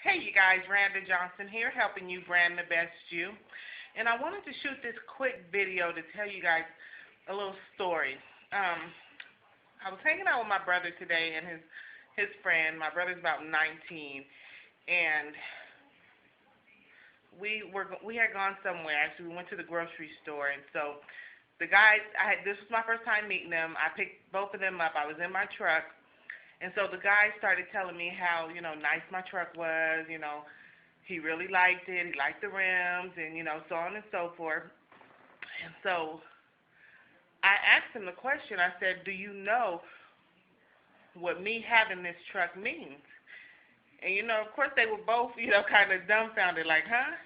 Hey, you guys, Randa Johnson here, helping you brand the best you. And I wanted to shoot this quick video to tell you guys a little story. I was hanging out with my brother today and his friend. My brother's about 19, and we had gone somewhere. Actually, we went to the grocery store, and so the guys, this was my first time meeting them. I picked both of them up. I was in my truck, and so the guy started telling me how, nice my truck was, he really liked it, he liked the rims, and, so on and so forth. And so I asked him the question, I said, do you know what me having this truck means? And, of course they were both, kind of dumbfounded, like, huh?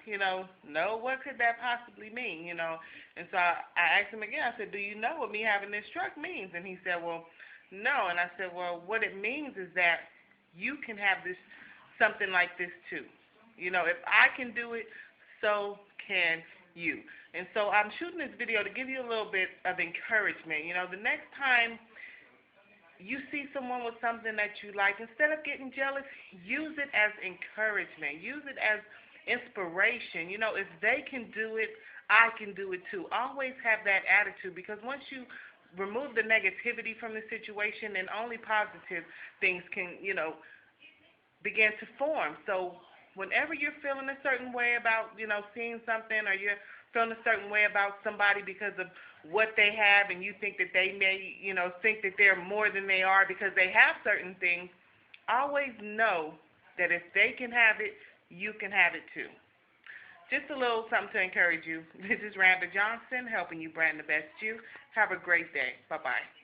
No, what could that possibly mean, And so I asked him again, I said, do you know what me having this truck means? And he said, well, no. And I said, well, what it means is that you can have this, something like this too. If I can do it, so can you. And so I'm shooting this video to give you a little bit of encouragement. The next time you see someone with something that you like, instead of getting jealous, use it as encouragement. Use it as inspiration. If they can do it, I can do it too. Always have that attitude, because once you remove the negativity from the situation, then only positive things can, begin to form. So whenever you're feeling a certain way about, seeing something, or you're feeling a certain way about somebody because of what they have, and you think that they may, think that they're more than they are because they have certain things, always know that if they can have it, you can have it too. Just a little something to encourage you. This is Randa Johnson, helping you brand the best you. Have a great day. Bye-bye.